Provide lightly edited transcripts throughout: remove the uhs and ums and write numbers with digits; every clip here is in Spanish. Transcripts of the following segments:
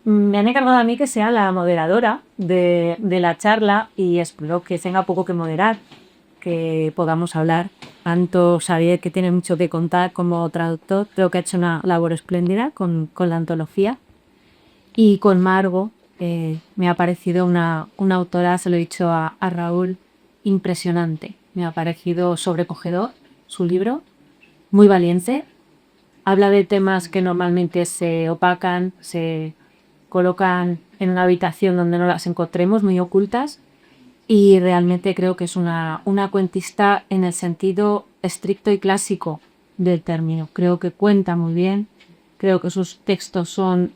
Me han encargado a mí que sea la moderadora de la charla y espero que tenga poco que moderar, que podamos hablar. Tanto Xavier, que tiene mucho que contar como traductor, creo que ha hecho una labor espléndida con la antología. Y con Margo, me ha parecido una autora, se lo he dicho a Raúl, impresionante. Me ha parecido sobrecogedor su libro, muy valiente. Habla de temas que normalmente se opacan, se colocan en una habitación donde no las encontremos, muy ocultas, y realmente creo que es una cuentista en el sentido estricto y clásico del término. Creo que cuenta muy bien, creo que sus textos son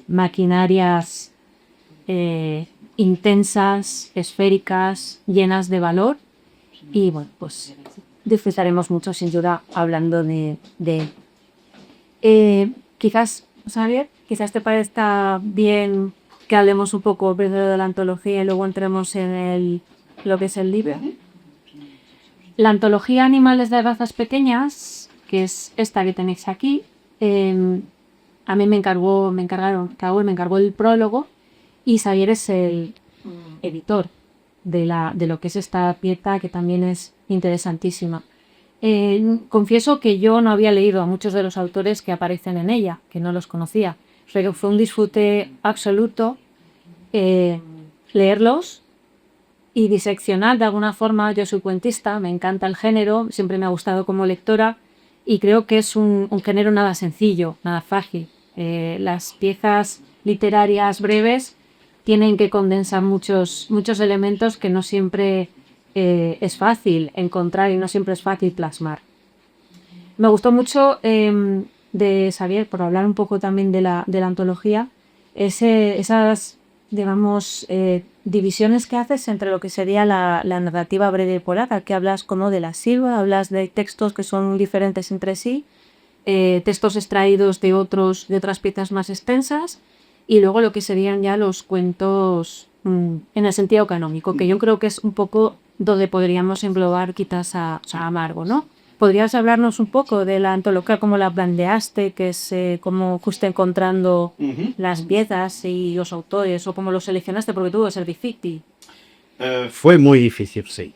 maquinarias intensas, esféricas, llenas de valor, y bueno, pues disfrutaremos mucho sin duda hablando de él. Quizás, Xavier, quizás te parezca bien que hablemos un poco primero de la antología y luego entremos en lo que es el libro. La antología Animales de razas pequeñas, que es esta que tenéis aquí, a mí me encargó el prólogo y Xavier es el editor de lo que es esta pieza, que también es interesantísima. Confieso que yo no había leído a muchos de los autores que aparecen en ella, que no los conocía. Pero fue un disfrute absoluto leerlos y diseccionar de alguna forma. Yo soy cuentista, me encanta el género, siempre me ha gustado como lectora y creo que es un género nada sencillo, nada fácil. Las piezas literarias breves tienen que condensar muchos elementos que no siempre es fácil encontrar y no siempre es fácil plasmar. Me gustó mucho de Xavier, por hablar un poco también de la antología, esas, digamos, divisiones que haces entre lo que sería la narrativa breve polaca, que hablas como de la silva, hablas de textos que son diferentes entre sí, textos extraídos de otras piezas más extensas, y luego lo que serían ya los cuentos en el sentido canónico, que yo creo que es un poco donde podríamos englobar quizás a Margo, ¿no? ¿Podrías hablarnos un poco de la antología, cómo la planteaste, que es cómo fuiste encontrando las piezas y los autores, o cómo los seleccionaste, porque tuvo que ser difícil? Fue muy difícil, sí.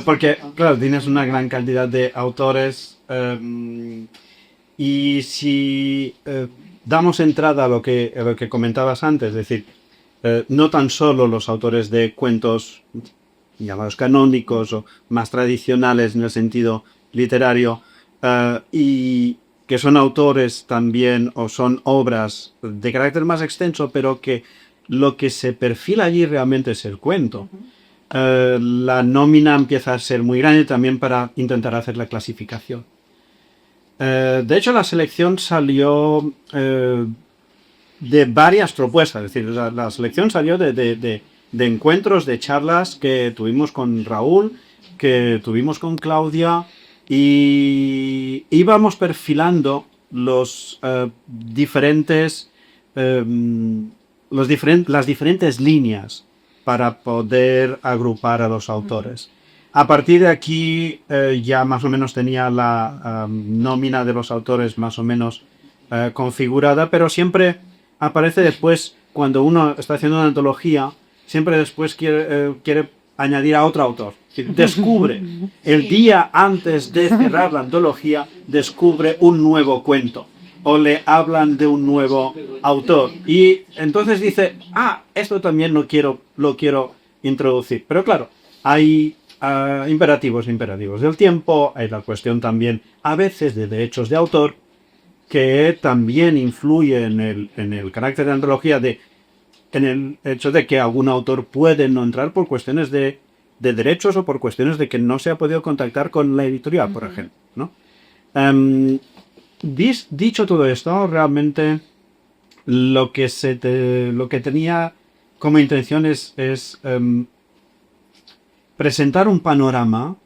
Porque, claro, tienes una gran cantidad de autores y si damos entrada a lo que comentabas antes, es decir, no tan solo los autores de cuentos llamados canónicos o más tradicionales en el sentido literario, y que son autores también o son obras de carácter más extenso, pero que lo que se perfila allí realmente es el cuento. La nómina empieza a ser muy grande también para intentar hacer la clasificación. De hecho, la selección salió de varias propuestas, es decir, la selección salió de encuentros, de charlas que tuvimos con Raúl, que tuvimos con Claudia, y íbamos perfilando las diferentes líneas para poder agrupar a los autores. A partir de aquí ya más o menos tenía la nómina de los autores más o menos configurada, pero siempre aparece después, cuando uno está haciendo una antología, siempre después quiere añadir a otro autor. Descubre, el día antes de cerrar la antología, descubre un nuevo cuento, o le hablan de un nuevo autor, y entonces dice, esto también lo quiero introducir. Pero claro, hay imperativos del tiempo, hay la cuestión también a veces de derechos de autor, que también influye en el carácter de antología, en el hecho de que algún autor puede no entrar por cuestiones de derechos o por cuestiones de que no se ha podido contactar con la editorial, por ejemplo, ¿no? Dicho todo esto, realmente lo que tenía como intención es presentar un panorama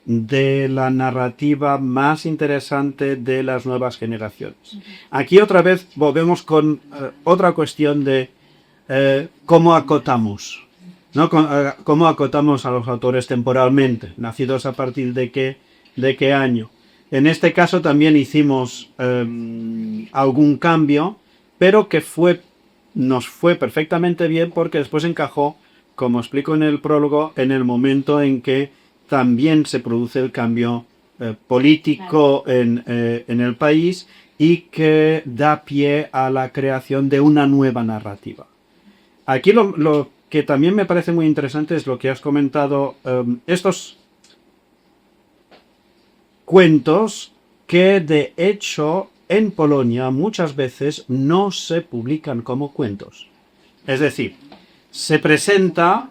de la narrativa más interesante de las nuevas generaciones. Aquí otra vez volvemos con otra cuestión de cómo acotamos, ¿no? Cómo acotamos a los autores temporalmente, nacidos a partir de qué año. En este caso también hicimos algún cambio, pero que nos fue perfectamente bien porque después encajó, como explico en el prólogo, en el momento en que también se produce el cambio político en el país y que da pie a la creación de una nueva narrativa. Aquí lo que también me parece muy interesante es lo que has comentado, estos cuentos que de hecho en Polonia muchas veces no se publican como cuentos. Es decir, se presenta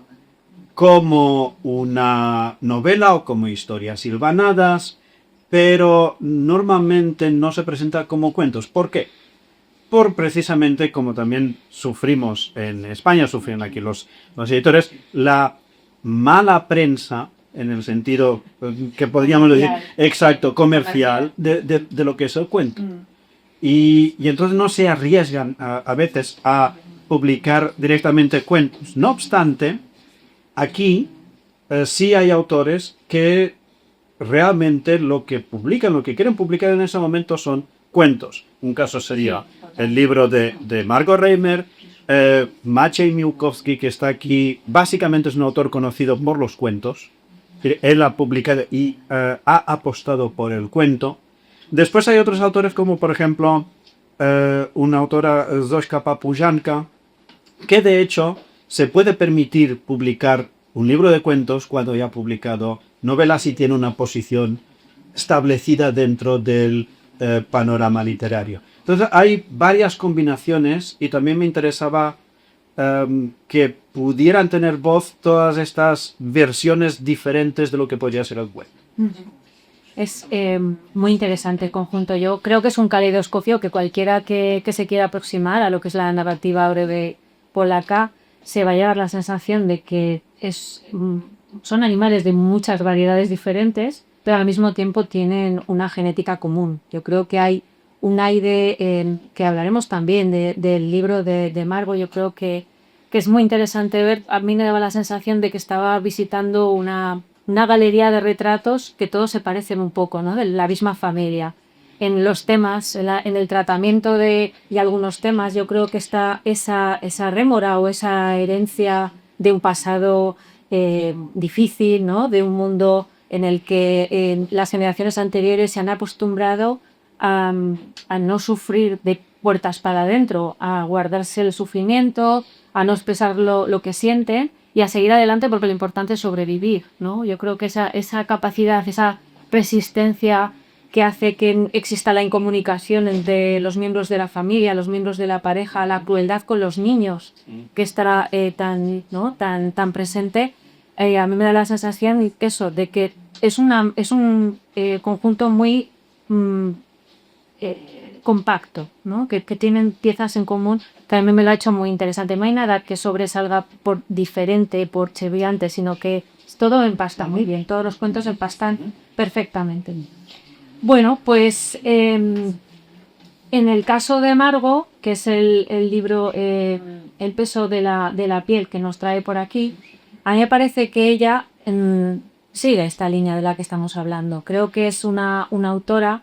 como una novela o como historias hilvanadas, pero normalmente no se presenta como cuentos. ¿Por qué? Por precisamente, como también sufrimos en España, sufren aquí los editores, la mala prensa, en el sentido que podríamos decir, exacto, comercial, de lo que es el cuento. Y entonces no se arriesgan a veces a publicar directamente cuentos. No obstante, aquí sí hay autores que realmente lo que publican, lo que quieren publicar en ese momento son cuentos. Un caso sería el libro de Margot Reimer, Maciej Miłkowski, que está aquí, básicamente es un autor conocido por los cuentos. Él ha publicado y ha apostado por el cuento. Después hay otros autores como, por ejemplo, una autora, Zośka Papużanka, que de hecho se puede permitir publicar un libro de cuentos cuando ya ha publicado novelas y tiene una posición establecida dentro del panorama literario. Entonces hay varias combinaciones y también me interesaba que pudieran tener voz todas estas versiones diferentes de lo que podría ser el web. Es muy interesante el conjunto. Yo creo que es un caleidoscopio que cualquiera que se quiera aproximar a lo que es la narrativa breve polaca se va a llevar la sensación de que son animales de muchas variedades diferentes, pero al mismo tiempo tienen una genética común. Yo creo que hay un aire que hablaremos también del libro de Margot. Yo creo que es muy interesante ver. A mí me daba la sensación de que estaba visitando una galería de retratos que todos se parecen un poco, ¿no? De la misma familia. En los temas, en el tratamiento de algunos temas, yo creo que está esa rémora o esa herencia de un pasado difícil, ¿no? De un mundo en el que las generaciones anteriores se han acostumbrado a no sufrir de puertas para adentro, a guardarse el sufrimiento, a no expresar lo que sienten y a seguir adelante porque lo importante es sobrevivir, ¿no? Yo creo que esa capacidad, esa resistencia que hace que exista la incomunicación entre los miembros de la familia, los miembros de la pareja, la crueldad con los niños, que estará tan presente, a mí me da la sensación de que es un conjunto muy compacto, ¿no? Que tienen piezas en común, que a mí me lo ha hecho muy interesante. No hay nada que sobresalga por diferente, por chirriante, sino que todo empasta muy bien, todos los cuentos empastan perfectamente. Bueno, pues en el caso de Margot, que es el libro El peso de la piel que nos trae por aquí, a mí me parece que ella sigue esta línea de la que estamos hablando. Creo que es una autora.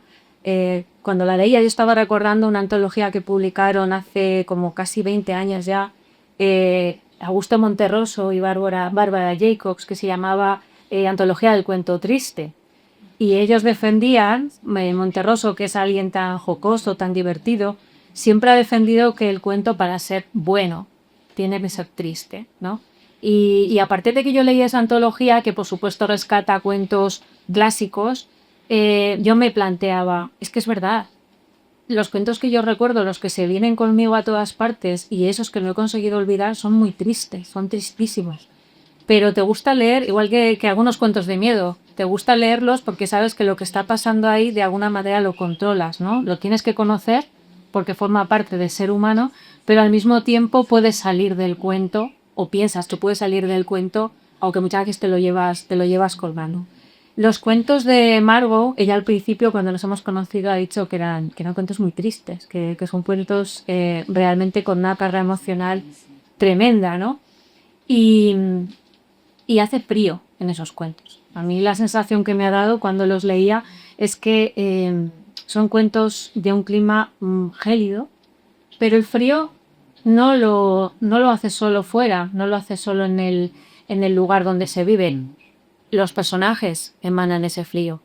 Cuando la leía yo estaba recordando una antología que publicaron hace como casi 20 años ya, Augusto Monterroso y Bárbara Jacobs, que se llamaba Antología del cuento triste. Y ellos defendían, Monterroso, que es alguien tan jocoso, tan divertido, siempre ha defendido que el cuento, para ser bueno, tiene que ser triste, ¿no? Y a partir de que yo leí esa antología, que por supuesto rescata cuentos clásicos, yo me planteaba, es que es verdad, los cuentos que yo recuerdo, los que se vienen conmigo a todas partes y esos que no he conseguido olvidar, son muy tristes, son tristísimos. Pero te gusta leer, igual que algunos cuentos de miedo, te gusta leerlos porque sabes que lo que está pasando ahí de alguna manera lo controlas, ¿no? Lo tienes que conocer porque forma parte del ser humano, pero al mismo tiempo puedes salir del cuento, o piensas tú puedes salir del cuento, aunque muchas veces te lo llevas colgando. Los cuentos de Margot, ella al principio cuando los hemos conocido ha dicho que eran cuentos muy tristes, que son cuentos realmente con una carga emocional tremenda, ¿no? Y hace frío en esos cuentos. A mí la sensación que me ha dado cuando los leía es que son cuentos de un clima gélido, Pero el frío no lo hace solo fuera, no lo hace solo en el lugar donde se vive. Los personajes emanan ese frío.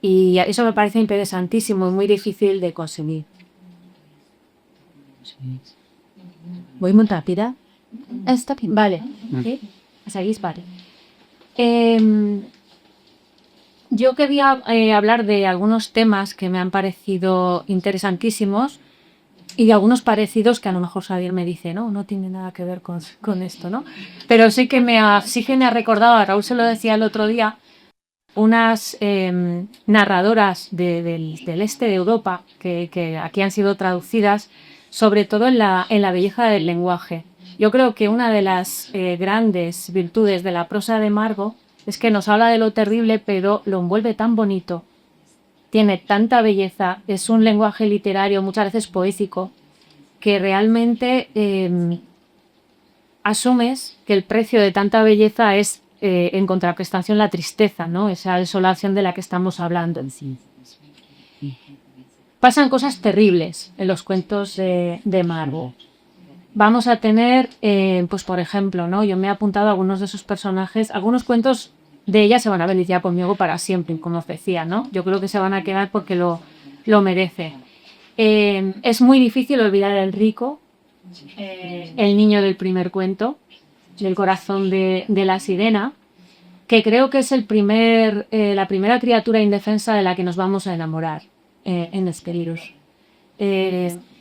Y eso me parece interesantísimo y muy difícil de conseguir. ¿Voy muy rápida? Está bien. Vale. ¿Sí? ¿Seguís? Vale. Yo quería hablar de algunos temas que me han parecido interesantísimos y de algunos parecidos que a lo mejor Xavier me dice, no tiene nada que ver con esto, ¿no? Pero sí que me ha recordado, a Raúl se lo decía el otro día, unas narradoras del este de Europa que aquí han sido traducidas, sobre todo en la belleza del lenguaje. Yo creo que una de las grandes virtudes de la prosa de Margo es que nos habla de lo terrible, pero lo envuelve tan bonito. Tiene tanta belleza, es un lenguaje literario, muchas veces poético, que realmente asumes que el precio de tanta belleza es en contraprestación la tristeza, ¿no? Esa desolación de la que estamos hablando en sí. Pasan cosas terribles en los cuentos de Margo. Vamos a tener, pues por ejemplo, ¿no? Yo me he apuntado a algunos de sus personajes, algunos cuentos de ella se van a venir ya conmigo para siempre, como os decía, ¿no? Yo creo que se van a quedar porque lo merece. Es muy difícil olvidar a Enrico, el niño del primer cuento, del corazón de la sirena, que creo que es la primera criatura indefensa de la que nos vamos a enamorar en Hesperios.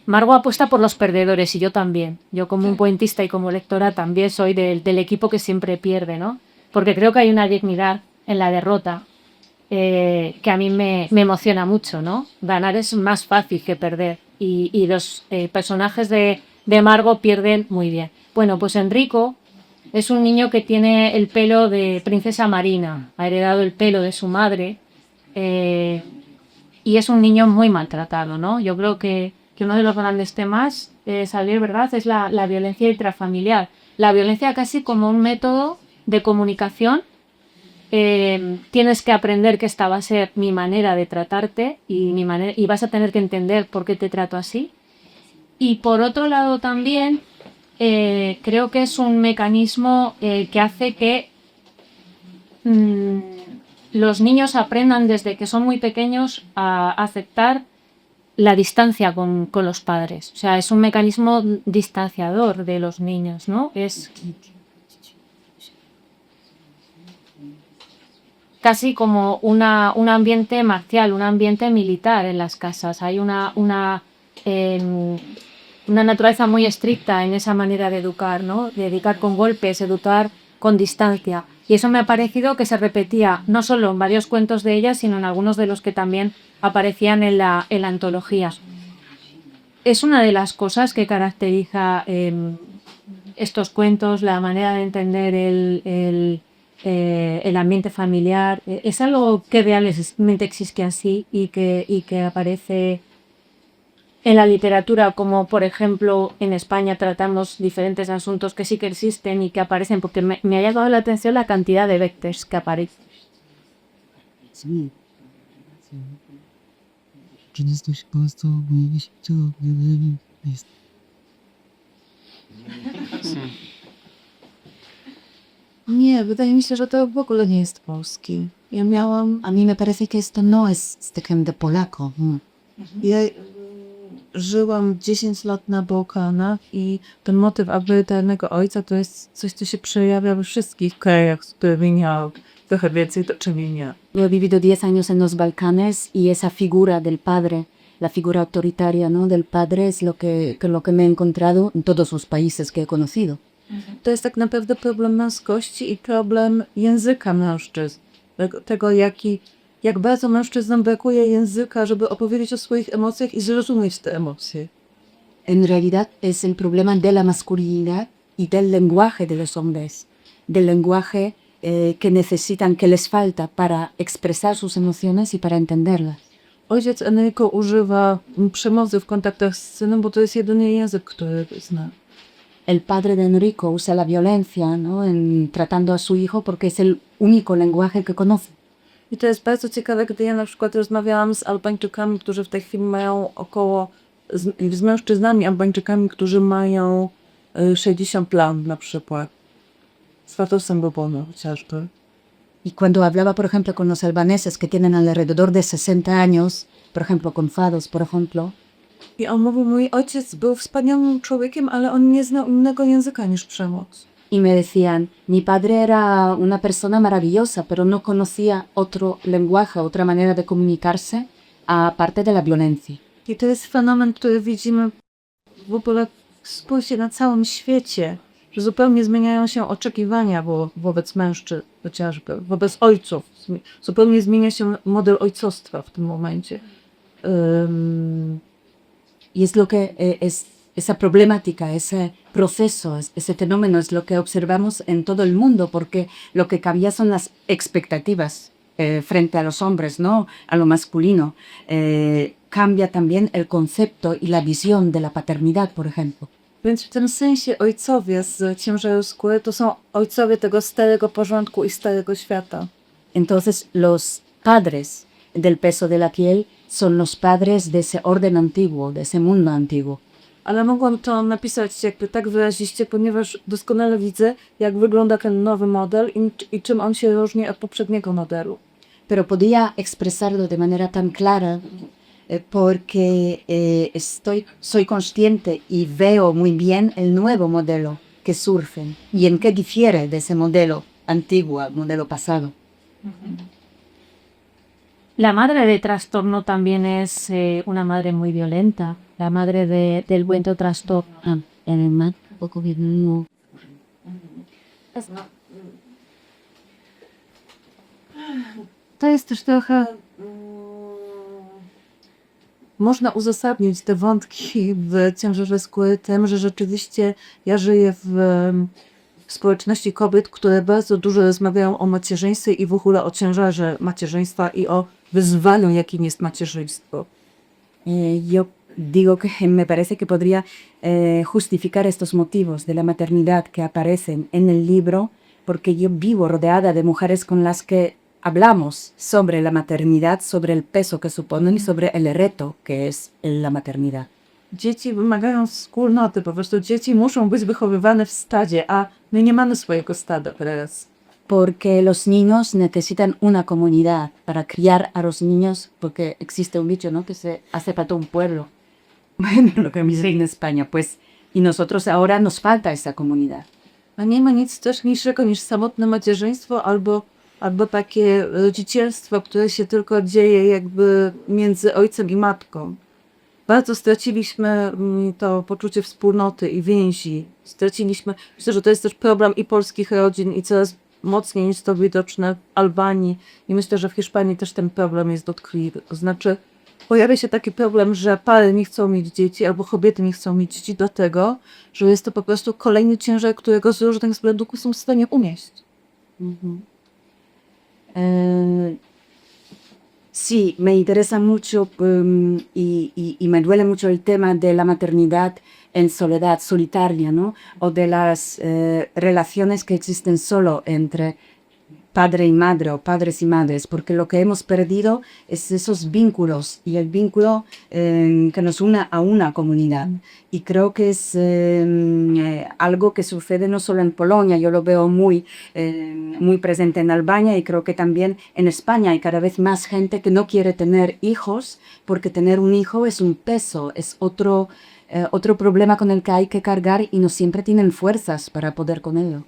Margo apuesta por los perdedores y yo también. Yo como un poetista y como lectora también soy del equipo que siempre pierde, ¿no? Porque creo que hay una dignidad en la derrota que a mí me emociona mucho, ¿no? Ganar es más fácil que perder y los personajes de Margo pierden muy bien. Bueno, pues Enrico es un niño que tiene el pelo de princesa marina, ha heredado el pelo de su madre y es un niño muy maltratado, ¿no? Yo creo que uno de los grandes temas, Xavier, ¿verdad?, es la violencia intrafamiliar. La violencia casi como un método de comunicación. Tienes que aprender que esta va a ser mi manera de tratarte y vas a tener que entender por qué te trato así. Y por otro lado también creo que es un mecanismo que hace que los niños aprendan desde que son muy pequeños a aceptar la distancia con los padres. O sea, es un mecanismo distanciador de los niños, ¿no? Es casi como un ambiente marcial, un ambiente militar en las casas. Hay una naturaleza muy estricta en esa manera de educar, ¿no? De educar con golpes, educar con distancia. Y eso me ha parecido que se repetía no solo en varios cuentos de ella, sino en algunos de los que también aparecían en la antología. Es una de las cosas que caracteriza estos cuentos, la manera de entender el ambiente familiar. Es algo que realmente existe así y que aparece en la literatura, como por ejemplo en España tratamos diferentes asuntos que sí que existen y que aparecen, porque me ha llamado la atención la cantidad de vectores que aparecen. Sí. Nie, wydaje mi się, że to w ogóle nie jest polski. A mí me parece que esto no es de Polako. Ja żyłam 10 lat na Bałkanach i ten motyw autorytarnego ojca to jest coś, co się przejawia we wszystkich krajach, z którymi miałam trochę więcej do czynienia. Yo he vivido 10 años en los Balcanes y esa figura del padre, la figura autoritaria, ¿no?, del padre es lo que me he encontrado en todos los países que he conocido. To jest tak naprawdę problem męskości i problem języka mężczyzn. Tego, jak bardzo mężczyznom brakuje języka, żeby opowiedzieć o swoich emocjach i zrozumieć te emocje. En realidad es el problema de la masculinidad y del lenguaje de los hombres, del lenguaje que necesitan, que les falta para expresar sus emociones y para entenderlas. Ojciec Enrico używa przemocy w kontaktach z synem, bo to jest jedyny język, który zna. El padre de Enrico usa la violencia, ¿no?, tratando a su hijo porque es el único lenguaje que conoce. I to jest bardzo ciekawe, gdy ja na przykład rozmawiałam z Albańczykami, którzy w tej chwili mają około z mężczyznami Albańczykami, którzy mają 60 lat na przykład. Z Fatosem Bobono chociażby. Y cuando hablaba, por ejemplo, con los albaneses que tienen alrededor de 60 años, por ejemplo, con Fados, por ejemplo, I on mówił, mój ojciec był wspaniałym człowiekiem, ale on nie znał innego języka niż przemoc. y me decían, mi padre era una persona maravillosa, pero no conocía otro lenguaje, otra manera de comunicarse, aparte de la violencia. I to jest fenomen, który widzimy w ogóle spójrzcie na całym świecie, że zupełnie zmieniają się oczekiwania wobec mężczyzn, chociażby wobec ojców. Zupełnie zmienia się model ojcostwa w tym momencie. Y es lo que esa problemática, ese proceso, ese fenómeno es lo que observamos en todo el mundo, porque lo que cambia son las expectativas frente a los hombres, ¿no? A lo masculino. Cambia también el concepto y la visión de la paternidad, por ejemplo. Więc w tym sensie ojcowie z ciężaru skóry to są ojcowie tego starego porządku i starego świata. Entonces, los padres del peso de la piel son los padres de ese orden antiguo, de ese mundo antiguo. Ale mogłam to napisać jakby tak wyraziście, ponieważ doskonale widzę, jak wygląda ten nowy model i czym on się różni od poprzedniego modelu. Pero podía expresarlo de manera tan clara porque soy consciente y veo muy bien el nuevo modelo que surgen y en qué difiere de ese modelo antiguo, modelo pasado. La madre de trastorno también es una madre muy violenta. La madre del buen trastorno. To jest też trochę... Można uzasadnić te wątki w ciężarze skóry tym, że rzeczywiście ja żyję w społeczności kobiet, które bardzo dużo rozmawiają o macierzyństwie i w ogóle o ciężarze macierzyństwa i o wyzwaniu, jakim jest macierzyństwo. Yo digo que me parece que podría justificar estos motivos de la maternidad que aparecen en el libro, porque yo vivo rodeada de mujeres con las que hablamos sobre la maternidad, sobre el peso que suponen y sobre el reto que es la maternidad. Dzieci wymagają wspólnoty, po prostu dzieci muszą być wychowywane w stadzie, a my nie mamy swojego stada teraz. Porque los niños necesitan una comunidad para criar a los niños, porque existe un dicho, ¿no? Que se hace falta un pueblo. Bueno, lo que me dice en España, pues, y nosotros ahora nos falta esa comunidad. A nie ma nic straszniejszego niż samotne macierzyństwo albo takie rodzicielstwo, które się tylko dzieje jakby między ojcem i matką. Bardzo straciliśmy to poczucie wspólnoty i więzi. Myślę, że to jest też problem i polskich rodzin i coraz mocniej jest to widoczne w Albanii i myślę, że w Hiszpanii też ten problem jest dotkliwy. To znaczy pojawia się taki problem, że pary nie chcą mieć dzieci albo kobiety nie chcą mieć dzieci dlatego, że jest to po prostu kolejny ciężar, którego z różnych względów nie są w stanie unieść. Sí, me interesa mucho y me duele mucho el tema de la maternidad en soledad, solitaria, ¿no? O de las relaciones que existen solo entre padre y madre o padres y madres, porque lo que hemos perdido es esos vínculos y el vínculo que nos une a una comunidad. Y creo que es algo que sucede no solo en Polonia, yo lo veo muy presente en Albania y creo que también en España hay cada vez más gente que no quiere tener hijos porque tener un hijo es un peso, es otro problema con el que hay que cargar y no siempre tienen fuerzas para poder con ello.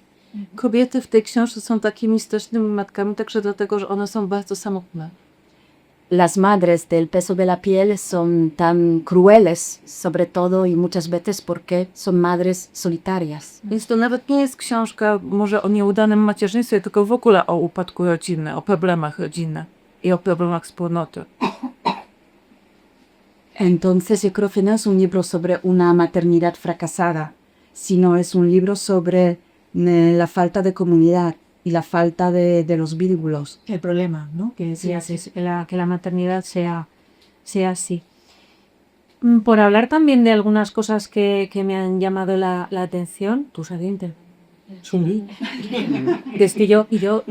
Kobiety w tej książce są takimi strasznymi matkami, także dlatego, że one są bardzo samotne. Las madres del peso de la piel son tan crueles, sobre todo y muchas veces porque son madres solitarias. Więc to nawet nie jest książka może o nieudanym macierzyństwie, tylko w ogóle o upadku rodziny, o problemach rodziny i o problemach wspólnoty. Entonces yo creo que no es un libro sobre una maternidad fracasada, sino es un libro sobre la falta de comunidad y la falta de los vínculos. El problema, ¿no? Que la maternidad sea así. Por hablar también de algunas cosas que me han llamado la atención, tú sabes, sí. Es que yo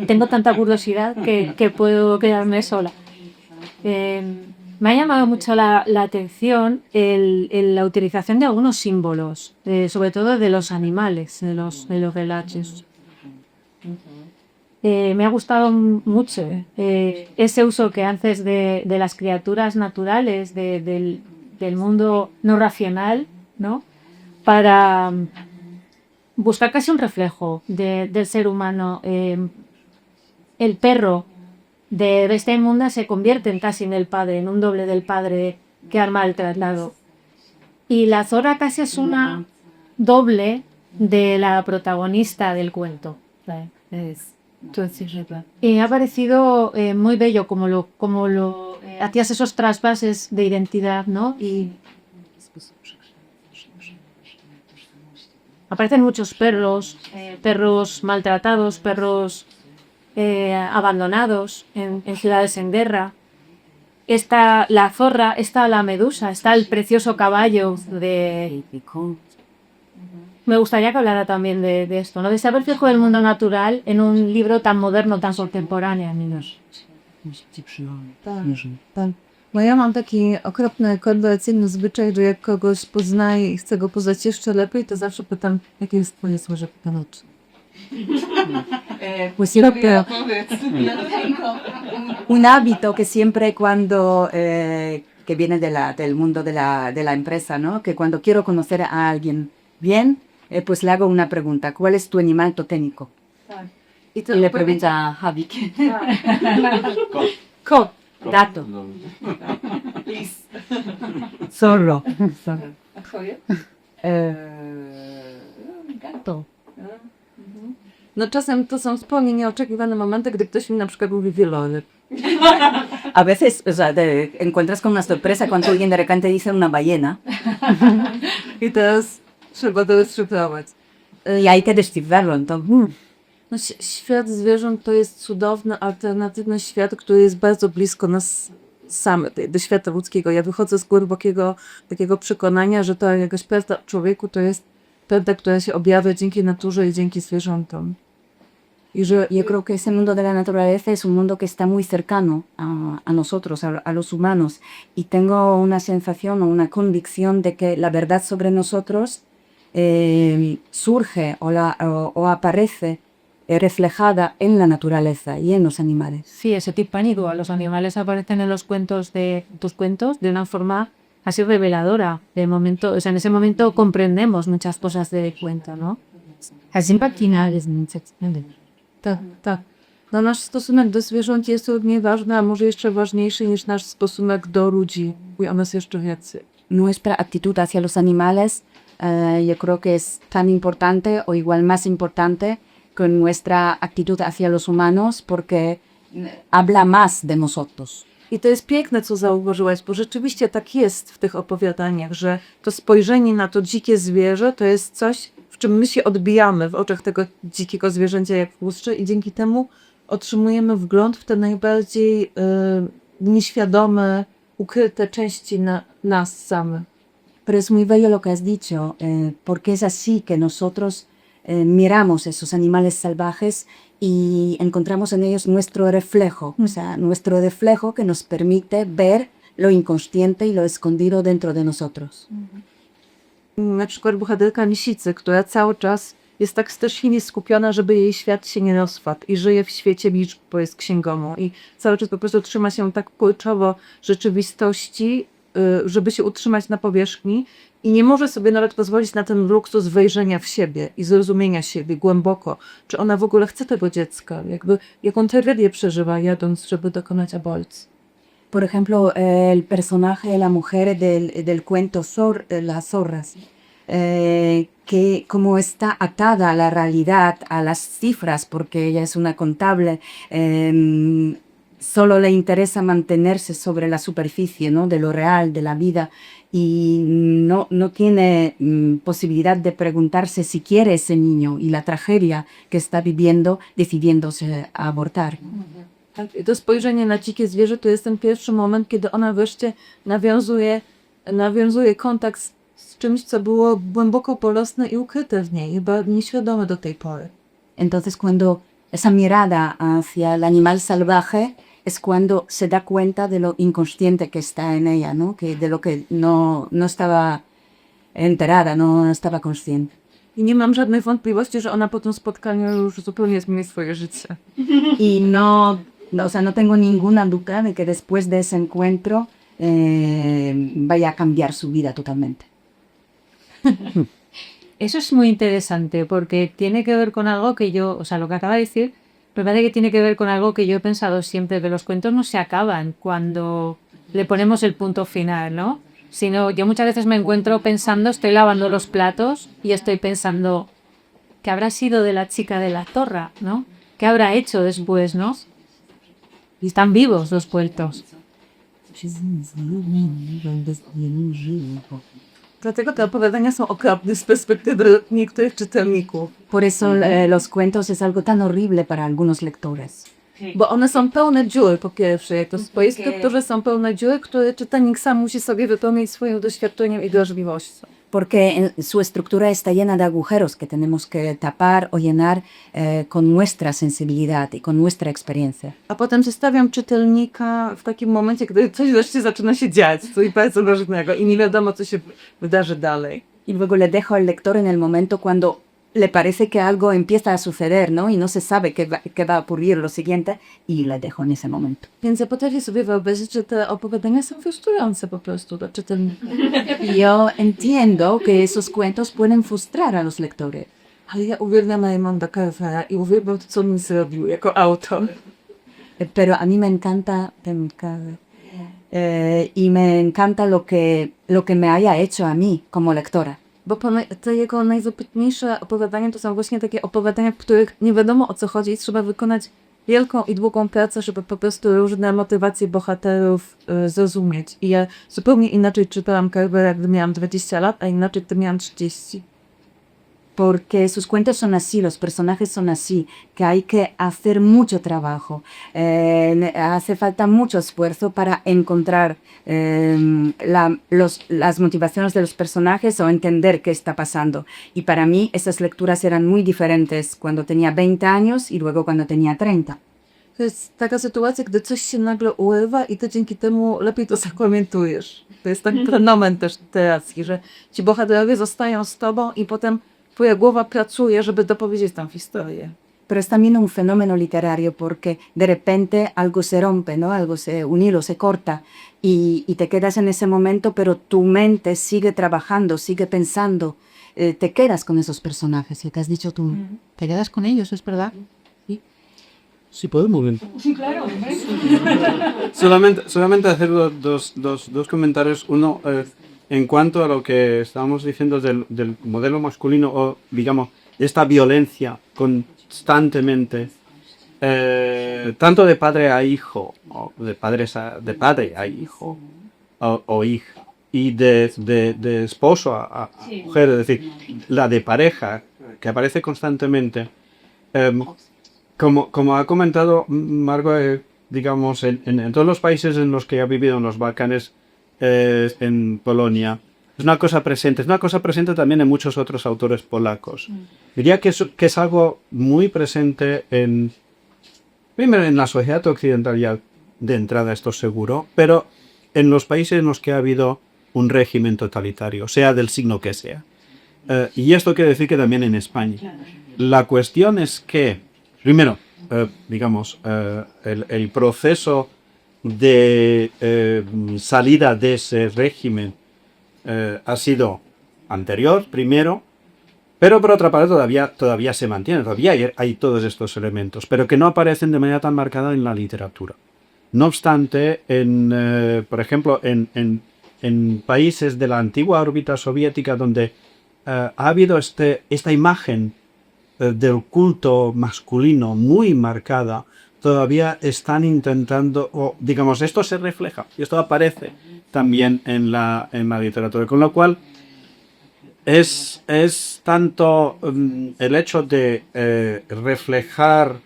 tengo tanta curiosidad que puedo quedarme sola. Me ha llamado mucho la atención la utilización de algunos símbolos, sobre todo de los animales, de los relatos. Me ha gustado mucho ese uso que haces de las criaturas naturales, del mundo no racional, ¿no? Para buscar casi un reflejo del ser humano. El perro de Bestia Inmunda se convierte casi en el padre, en un doble del padre que ha maltratado. Y la zorra casi es una doble de la protagonista del cuento. Y me ha parecido muy bello como lo hacías esos trasvases de identidad, ¿no? Y aparecen muchos perros, perros maltratados, perros abandonados en ciudades en guerra. Está la zorra, está la medusa, está el precioso caballo de... Me gustaría que hablara también de esto, ¿no? De ese reflejo del mundo natural en un libro tan moderno, tan contemporáneo. Tak. Bo ja mam taki okropny konwersacyjny zwyczaj, że jak kogoś poznaję i chcę go poznać jeszcze lepiej, to zawsze pytam, jakie jest twoje słoże ponoczy. Pues yo creo un hábito que siempre cuando que viene del mundo de la empresa, ¿no? Que cuando quiero conocer a alguien bien, pues le hago una pregunta: ¿cuál es tu animal totémico? I to Y le pregunto a Javi. Kot. Gato. Zorro. A twoje? Gato. No czasem to są zupełnie nieoczekiwane momenty, gdy ktoś mi na przykład mówi wieloryb. A veces, o sea, te encuentras con una sorpresa cuando alguien de repente dice una ballena I teraz trzeba to rozszyfrować. y hay que descifrarlo. Entonces, No, świat zwierząt to jest cudowny, alternatywny świat, który jest bardzo blisko nas samych, do świata ludzkiego. Ja wychodzę z głębokiego takiego przekonania, że ta jakaś prawda o człowieku to jest prawda, która się objawia dzięki naturze i dzięki zwierzętom. I że yo creo que ese mundo de la naturaleza es un mundo que está muy cercano a nosotros, a los humanos. Y tengo una sensación o una convicción de que la verdad sobre nosotros surge o aparece reflejada en la naturaleza y en los animales. Sí, ese tip pánico. Los animales aparecen en los cuentos tus cuentos de una forma así reveladora. O sea, en ese momento comprendemos muchas cosas del cuento, ¿no? Así impactinales. tak, tak. No, nasz stosunek do zwierząt jest równie ważny, a może jeszcze ważniejszy niż nasz stosunek do ludzi. Bo on jest jeszcze więcej. Nuestra actitud hacia los animales yo creo que es tan importante o igual más importante que nuestra actitud hacia los humanos porque habla más de nosotros. I to jest piękne, co zauważyłaś, bo rzeczywiście tak jest w tych opowiadaniach, że to spojrzenie na to dzikie zwierzę to jest coś, w czym my się odbijamy w oczach tego dzikiego zwierzęcia jak w lustrze i dzięki temu otrzymujemy wgląd w te najbardziej nieświadome, ukryte części nas samych. Pero es muy bello lo que has dicho, porque es así que nosotros miramos esos animales salvajes y encontramos en ellos nuestro reflejo, o sea, nuestro reflejo que nos permite ver lo inconsciente y lo escondido dentro de nosotros. Na przykład bohaterka Lisicy, która cały czas jest tak strasznie skupiona, żeby jej świat się nie rozpadł i żyje w świecie liczb, bo jest księgową i cały czas po prostu trzyma się tak kurczowo rzeczywistości, żeby się utrzymać na powierzchni i nie może sobie nawet pozwolić na ten luksus wejrzenia w siebie i zrozumienia siebie głęboko, czy ona w ogóle chce tego dziecka, jakby jaką tragedię przeżywa jadąc, żeby dokonać aborcji. Por ejemplo, el personaje de la mujer del cuento Las zorras, que como está atada a la realidad, a las cifras, porque ella es una contable, solo le interesa mantenerse sobre la superficie, ¿no? De lo real, de la vida, y no tiene posibilidad de preguntarse si quiere ese niño y la tragedia que está viviendo decidiéndose a abortar. Tak? I to spojrzenie na dzikie zwierzę to jest ten pierwszy moment, kiedy ona wreszcie nawiązuje kontakt z czymś, co było głęboko bolesne i ukryte w niej, chyba nieświadome do tej pory. Entonces, cuando esa mirada hacia el animal salvaje es cuando se da cuenta de lo inconsciente que está en ella, ¿no? Que de lo que no estaba enterada, no estaba consciente. I nie mam żadnej wątpliwości, że ona po tym spotkaniu już zupełnie zmieni swoje życie. Y o sea, no tengo ninguna duda de que después de ese encuentro vaya a cambiar su vida totalmente. Eso es muy interesante porque tiene que ver con algo que yo, o sea, lo que acaba de decir, me parece que tiene que ver con algo que yo he pensado siempre, que los cuentos no se acaban cuando le ponemos el punto final, ¿no? Sino yo muchas veces me encuentro pensando, estoy lavando los platos y estoy pensando, ¿qué habrá sido de la chica de la torre, ¿no? ¿Qué habrá hecho después, no? Y están vivos los cuentos. Dlatego te opowiadania są okropne z perspektywy niektórych czytelników. Por eso los cuentos es algo tan horrible para algunos lectores. Bo one są pełne dziur, po pierwsze. Jak to swoje strukturze są pełne dziur, które czytelnik sam musi sobie wypełnić swoim doświadczeniem i drażliwością. Porque su estructura está llena de agujeros que tenemos que tapar o llenar con nuestra sensibilidad y con nuestra experiencia. A potem zostawiam czytelnika w takim momencie, gdy coś wreszcie zaczyna się dziać, coś bardzo ważnego i nie wiadomo, co się wydarzy dalej. Y luego le dejo al lector en el momento cuando le parece que algo empieza a suceder, ¿no? Y no se sabe qué va a ocurrir lo siguiente, y le dejo en ese momento. Więc ja potrafię sobie wyobrazić, że te opowiadania są frustrujące po prostu dla czytelnika. Y yo entiendo que esos cuentos pueden frustrar a los lectores, Ale ja uwielbiam Raymonda Carvera i uwielbiam to, co on zrobił jako autor. pero a mí me encanta y me encanta lo que me haya hecho a mí como lectora. Bo te jego najzapytniejsze opowiadania to są właśnie takie opowiadania, w których nie wiadomo, o co chodzi i trzeba wykonać wielką i długą pracę, żeby po prostu różne motywacje bohaterów zrozumieć. I ja zupełnie inaczej czytałam Carvera, gdy miałam 20 lat, a inaczej, gdy miałam 30. Porque sus cuentos son así, los personajes son así, que hay que hacer mucho trabajo, hace falta mucho esfuerzo para encontrar las motivaciones de los personajes o entender qué está pasando. Y para mí esas lecturas eran muy diferentes cuando tenía 20 años y luego cuando tenía 30. To jest taka sytuacja, gdy coś się nagle urywa i ty dzięki temu lepiej to zapamiętujesz. To jest taki fenomen też literacji, że ci bohaterowie zostają z tobą i potem twoja głowa pracuje, żeby dopowiedzieć tam historię. Pero es también un fenómeno literario porque de repente algo se rompe, ¿no? Un hilo se corta y te quedas en ese momento, pero tu mente sigue trabajando, sigue pensando, te quedas con esos personajes y te has dicho tú, te quedas con ellos, ¿es verdad? Sí, podemos ver. Sí, claro. Solamente hacer dos comentarios. Uno, en cuanto a lo que estábamos diciendo del modelo masculino o, digamos, esta violencia constantemente, tanto de padre a hijo, o de padre a hijo o hija, y de esposo a mujer, es decir, la de pareja que aparece constantemente. Como ha comentado Margot, digamos, en todos los países en los que ha vivido, en los Balcanes, en Polonia, es una cosa presente también en muchos otros autores polacos. Diría que es algo muy presente primero en la sociedad occidental, ya de entrada esto seguro, pero en los países en los que ha habido un régimen totalitario, sea del signo que sea. Y esto quiere decir que también en España. La cuestión es que, primero, digamos, el proceso de salida de ese régimen ha sido anterior, primero, pero por otra parte todavía se mantiene, todavía hay todos estos elementos, pero que no aparecen de manera tan marcada en la literatura. No obstante, por ejemplo, en países de la antigua órbita soviética donde ha habido esta imagen del culto masculino muy marcada, todavía están intentando, o digamos, esto se refleja y esto aparece también en la literatura, con lo cual es tanto el hecho de reflejar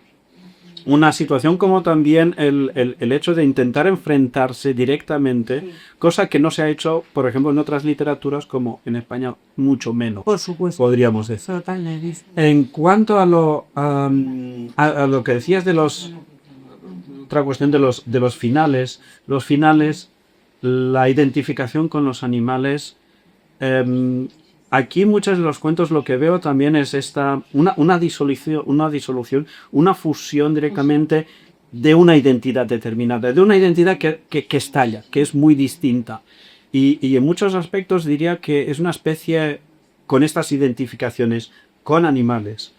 una situación como también el hecho de intentar enfrentarse directamente, cosa que no se ha hecho, por ejemplo, en otras literaturas como en España, mucho menos, Por supuesto. podríamos decir. En cuanto a lo que decías de los otra cuestión de los finales. Los finales, la identificación con los animales. Aquí muchos de los cuentos lo que veo también es una disolución, una fusión directamente de una identidad determinada, de una identidad que estalla, que es muy distinta. Y en muchos aspectos diría que es una especie con estas identificaciones con animales,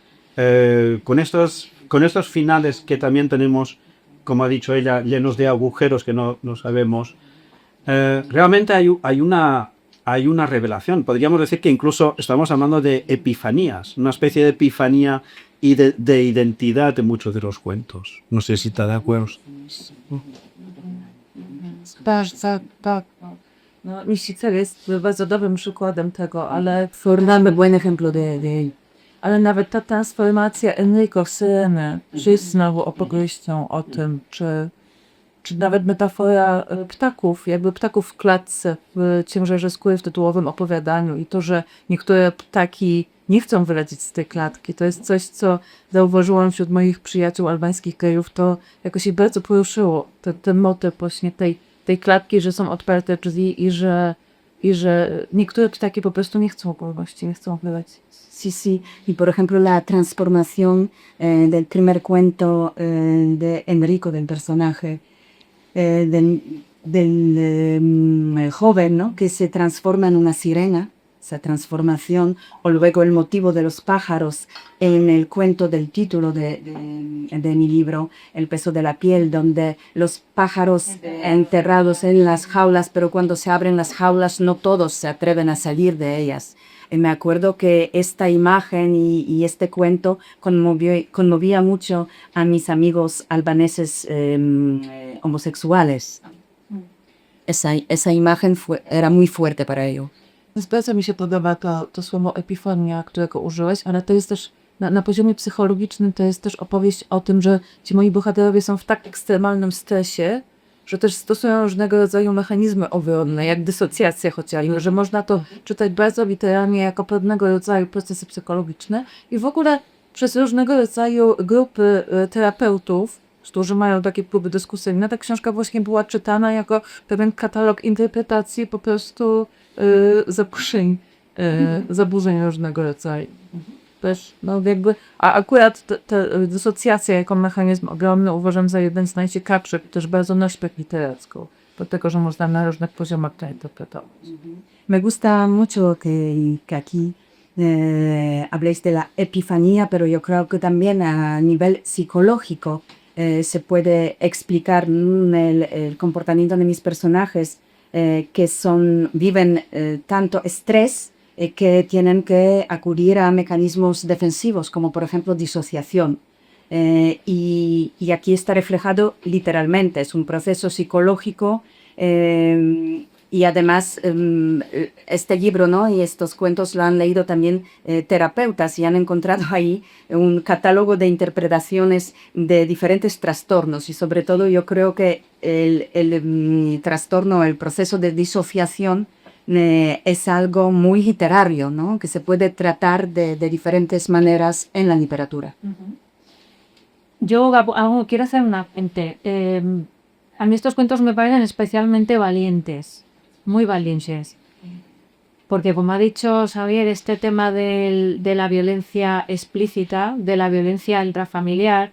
con estos finales que también tenemos, como ha dicho ella, llenos de agujeros que no sabemos. Realmente hay una revelación. Podríamos decir que incluso estamos hablando de epifanías, una especie de epifanía y de identidad de muchos de los cuentos. No sé si está de acuerdo. Tak. No, Mściciel jest bardzo dobrym przykładem tego, ale Formame buen ejemplo de ello. Ale nawet ta transformacja Enrico w Syrenę, czy jest znowu opowieścią o tym, czy nawet metafora ptaków, jakby ptaków w klatce w Księżycu Skóry w tytułowym opowiadaniu i to, że niektóre ptaki nie chcą wylecieć z tej klatki, to jest coś, co zauważyłam wśród moich przyjaciół albańskich krajów, to jakoś się bardzo poruszyło, ten motyw właśnie tej klatki, że są otwarte drzwi i że niektóre ptaki po prostu nie chcą wolności, nie chcą wylecieć. Sí, sí. Y por ejemplo, la transformación del primer cuento de Enrico, del personaje, del joven, ¿no? Que se transforma en una sirena, esa transformación, o luego el motivo de los pájaros en el cuento del título de mi libro, El peso de la piel, donde los pájaros enterrados en las jaulas, pero cuando se abren las jaulas no todos se atreven a salir de ellas. Me acuerdo que esta imagen y este cuento conmovía mucho a mis amigos albaneses homosexuales. Esa imagen era muy fuerte para ellos. Bardzo mi się podoba to słowo epifania, którego użyłeś, ale to jest też na poziomie psychologicznym to jest też opowieść o tym, że ci moi bohaterowie są w tak ekstremalnym stresie, że też stosują różnego rodzaju mechanizmy obronne, jak dysocjacja chociażby, że można to czytać bardzo literalnie jako pewnego rodzaju procesy psychologiczne i w ogóle przez różnego rodzaju grupy terapeutów, którzy mają takie próby dyskusyjne, ta książka właśnie była czytana jako pewien katalog interpretacji po prostu zaburzeń różnego rodzaju. Też, no jakby, a akurat ta dysocjacja jako mechanizm ogromny uważam za jeden z najciekawszych, też bardzo nośbek literacką, dlatego, że można na różnych poziomach to interpretować. Me gusta mucho que aquí habléis de la epifanía, pero yo creo que también a nivel psicológico se puede explicar el comportamiento de mis personajes que viven tanto estrés que tienen que acudir a mecanismos defensivos, como por ejemplo disociación. Y aquí está reflejado literalmente, es un proceso psicológico y además este libro, ¿no? Y estos cuentos lo han leído también terapeutas y han encontrado ahí un catálogo de interpretaciones de diferentes trastornos y sobre todo yo creo que el trastorno, el proceso de disociación es algo muy literario, ¿no? Que se puede tratar de diferentes maneras en la literatura. Yo quiero hacer un apunte. A mí estos cuentos me parecen especialmente valientes, muy valientes. Porque como ha dicho Xavier, este tema de la violencia explícita, de la violencia intrafamiliar,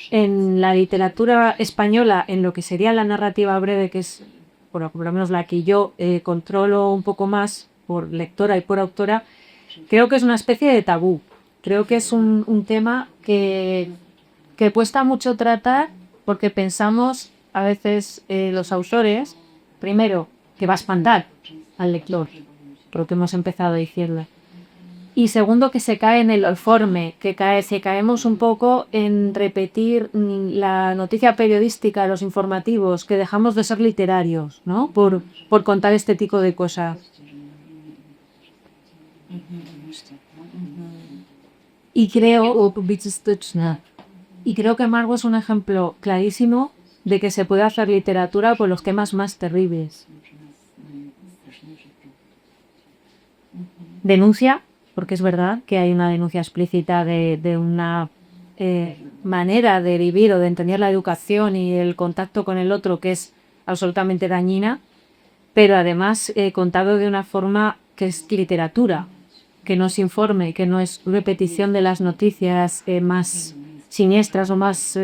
en la literatura española, en lo que sería la narrativa breve, que es por lo menos la que yo controlo un poco más por lectora y por autora, creo que es una especie de tabú. Creo que es un tema que cuesta mucho tratar porque pensamos a veces los autores, primero, que va a espantar al lector, por lo que hemos empezado diciendo. Y segundo, que se cae en el informe, caemos un poco en repetir la noticia periodística, los informativos, que dejamos de ser literarios, ¿no? Por contar este tipo de cosas. Y creo que Margo es un ejemplo clarísimo de que se puede hacer literatura por los temas más terribles. Denuncia, porque es verdad que hay una denuncia explícita de una manera de vivir o de entender la educación y el contacto con el otro que es absolutamente dañina, pero además contado de una forma que es literatura, que no es informe, que no es repetición de las noticias más siniestras o más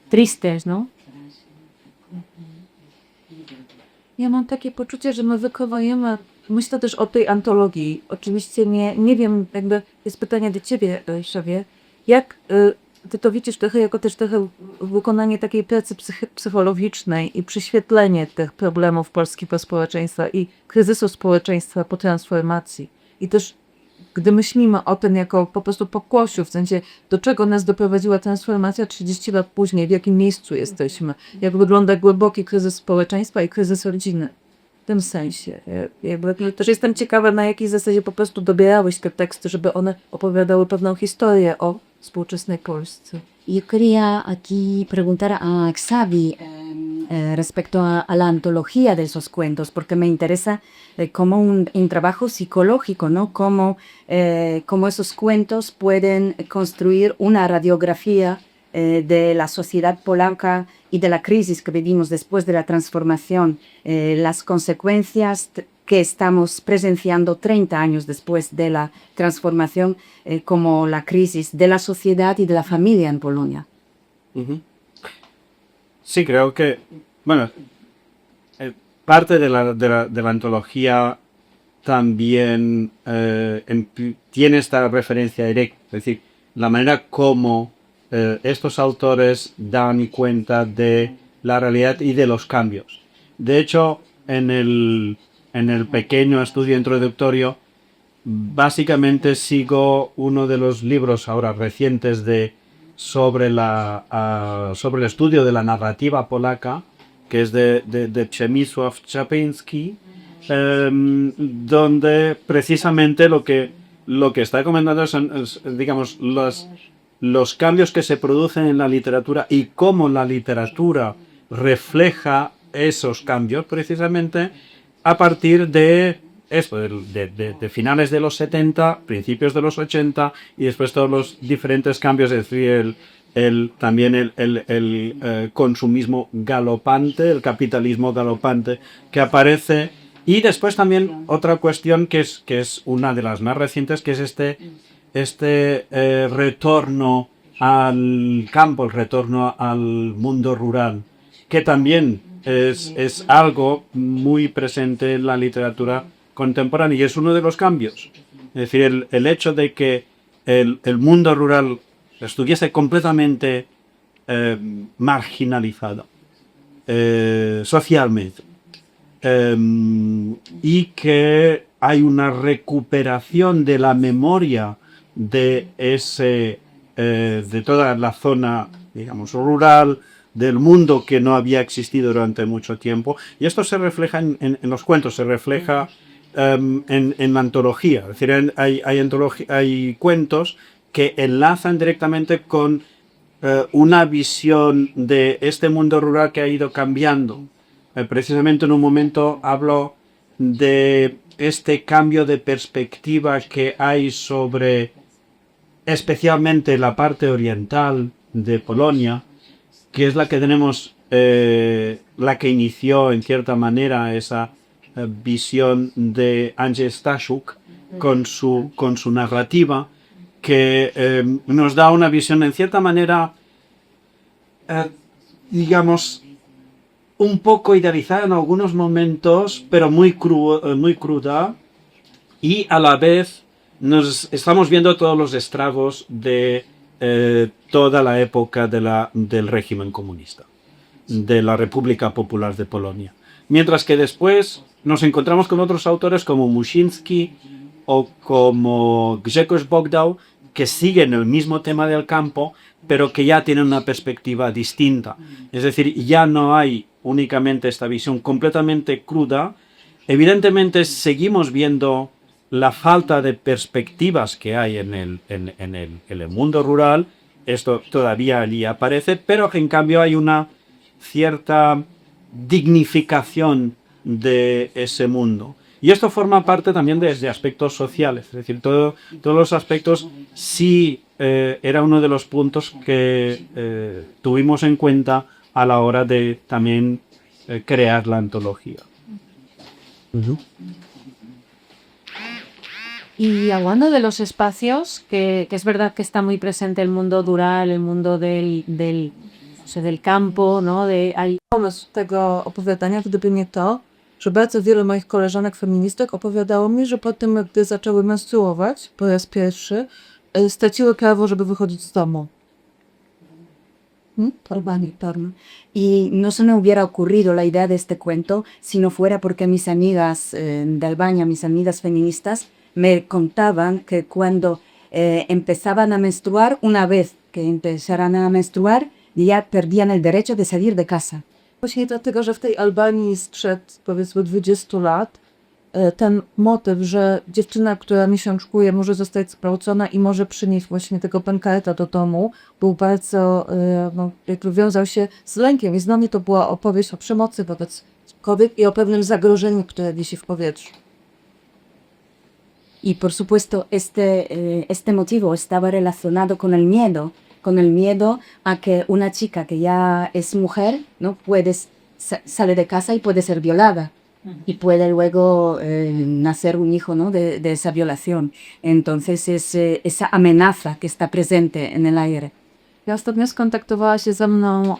tristes, ¿no? Ja mam takie poczucie, że my wychowujemy, myślę też o tej antologii. Oczywiście nie wiem, jakby jest pytanie do ciebie, Szewie, jak ty to widzisz trochę jako też trochę wykonanie takiej pracy psychologicznej i prześwietlenie tych problemów polskiego społeczeństwa i kryzysu społeczeństwa po transformacji. I też gdy myślimy o tym jako po prostu pokłosiu, w sensie do czego nas doprowadziła transformacja 30 lat później, w jakim miejscu jesteśmy, jak wygląda głęboki kryzys społeczeństwa i kryzys rodziny. W tym sensie. Jakby też jestem ciekawa, na jakiej zasadzie po prostu dobierałeś te teksty, żeby one opowiadały pewną historię o współczesnej Polsce. Yo quería aquí preguntar a Xavi respecto a la antología de esos cuentos, porque me interesa como un trabajo psicológico, ¿no? Cómo esos cuentos pueden construir una radiografía de la sociedad polaca y de la crisis que vivimos después de la transformación, las consecuencias que estamos presenciando 30 años después de la transformación, como la crisis de la sociedad y de la familia en Polonia. Ujú. Sí, creo que, bueno, parte de la antología también tiene esta referencia directa, es decir, la manera como estos autores dan cuenta de la realidad y de los cambios. De hecho, en el pequeño estudio introductorio, básicamente sigo uno de los libros ahora recientes sobre el estudio de la narrativa polaca, que es de Przemysław Czapinski, donde precisamente lo que está comentando son, digamos, los cambios que se producen en la literatura y cómo la literatura refleja esos cambios precisamente a partir de esto, de finales de los 70, principios de los 80 y después todos los diferentes cambios, es decir, también el consumismo galopante, el capitalismo galopante que aparece. Y después también otra cuestión que es una de las más recientes, que es este retorno al campo, el retorno al mundo rural, que también es algo muy presente en la literatura contemporánea y es uno de los cambios. Es decir, el hecho de que el mundo rural estuviese completamente marginalizado socialmente y que hay una recuperación de la memoria de toda la zona, digamos, rural, del mundo que no había existido durante mucho tiempo. Y esto se refleja en los cuentos, se refleja en la antología. Es decir, hay cuentos que enlazan directamente con una visión de este mundo rural que ha ido cambiando. Precisamente en un momento hablo de este cambio de perspectiva que hay sobre especialmente la parte oriental de Polonia, que es la que tenemos, la que inició en cierta manera esa visión de Andrzej Stasiuk con su narrativa, que nos da una visión en cierta manera, digamos, un poco idealizada en algunos momentos, pero muy cruda, y a la vez nos estamos viendo todos los estragos de toda la época del régimen comunista, de la República Popular de Polonia. Mientras que después nos encontramos con otros autores como Muszyński o como Grzegorz Bogdał, que siguen el mismo tema del campo, pero que ya tienen una perspectiva distinta. Es decir, ya no hay únicamente esta visión completamente cruda. Evidentemente seguimos viendo la falta de perspectivas que hay en el mundo rural. Esto todavía allí aparece, pero en cambio hay una cierta dignificación de ese mundo. Y esto forma parte también de aspectos sociales, es decir, todos los aspectos sí era uno de los puntos que tuvimos en cuenta a la hora de también crear la antología. Y hablando de los espacios, que es verdad que está muy presente el mundo rural, el mundo no sé, del campo, ¿no? Pomysł tego opowiadania, gdyby nie to, że bardzo wiele moich koleżanek feministek opowiadało mi, że po tym, gdy zaczęły menstruować po raz pierwszy, straciły prawo, żeby wychodzić z domu. Perdón. Y no se me hubiera ocurrido la idea de este cuento si no fuera porque mis amigas de Albania, mis amigas feministas, me contaban que cuando empezaban a menstruar, una vez que empezaran a menstruar, ya perdían el derecho de salir de casa. Właśnie dlatego, że w tej Albanii sprzed powiedzmy 20 lat ten motyw, że dziewczyna, która miesiączkuje, może zostać zgwałcona i może przynieść właśnie tego pękareta do domu, był bardzo, jakby wiązał się z lękiem. I znowu mnie to była opowieść o przemocy wobec kobiet i o pewnym zagrożeniu, które wisi w powietrzu. Y por supuesto, este motivo estaba relacionado con el miedo a que una chica que ya es mujer, ¿no? Sale de casa y puede ser violada. Y puede luego nacer un hijo, ¿no? de esa violación. Entonces es esa amenaza que está presente en el aire. Ja ostatnio skontaktowała się ze mną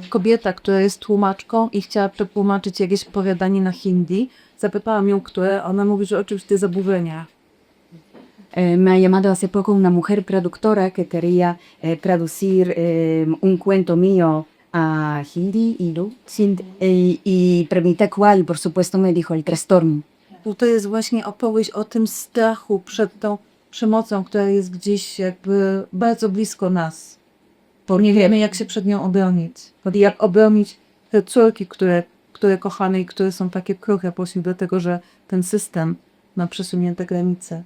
kobieta, która jest tłumaczką i chciała przetłumaczyć jakieś opowiadanie na hindi. Zapytałam ją, które. Ona mówi, że oczywiście zaburzenia. Me ha llamado hace poco una mujer traductora que quería traducir un cuento mío a hindi y pregunté cuál, por supuesto me dijo el trastorno. To jest właśnie opowieść o tym strachu przed tą przemocą, która jest gdzieś jakby bardzo blisko nas. Bo nie wiemy, jak się przed nią obronić. Jak obronić te córki, które kochane i które są takie kruche właśnie dlatego, że ten system ma przesunięte granice.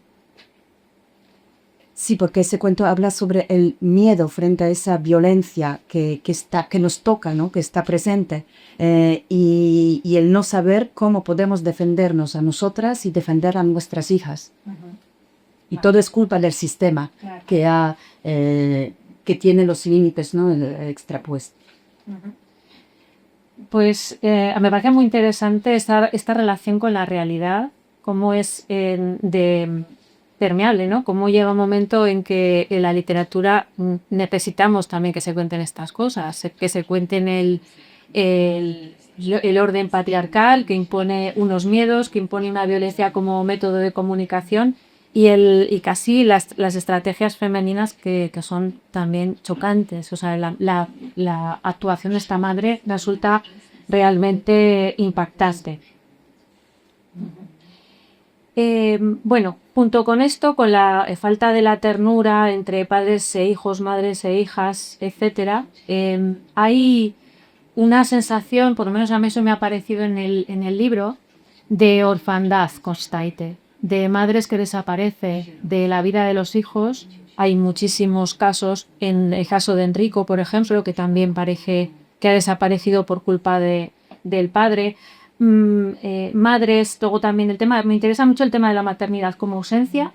Sí, porque ese cuento habla sobre el miedo frente a esa violencia que nos toca, ¿no? Que está presente, y el no saber cómo podemos defendernos a nosotras y defender a nuestras hijas. Y todo es culpa del sistema que tiene los límites, ¿no? Extrapuestos. Pues me parece muy interesante esta relación con la realidad, cómo es permeable, ¿no? Cómo llega un momento en que en la literatura necesitamos también que se cuenten estas cosas, que se cuenten el orden patriarcal que impone unos miedos, que impone una violencia como método de comunicación y casi las estrategias femeninas que son también chocantes. O sea, la actuación de esta madre resulta realmente impactante. Bueno, junto con esto, con la falta de la ternura entre padres e hijos, madres e hijas, etc., hay una sensación, por lo menos a mí eso me ha parecido en el libro, de orfandad constante, de madres que desaparecen de la vida de los hijos. Hay muchísimos casos, en el caso de Enrico, por ejemplo, que también parece que ha desaparecido por culpa del padre. Madres, luego también me interesa mucho el tema de la maternidad como ausencia.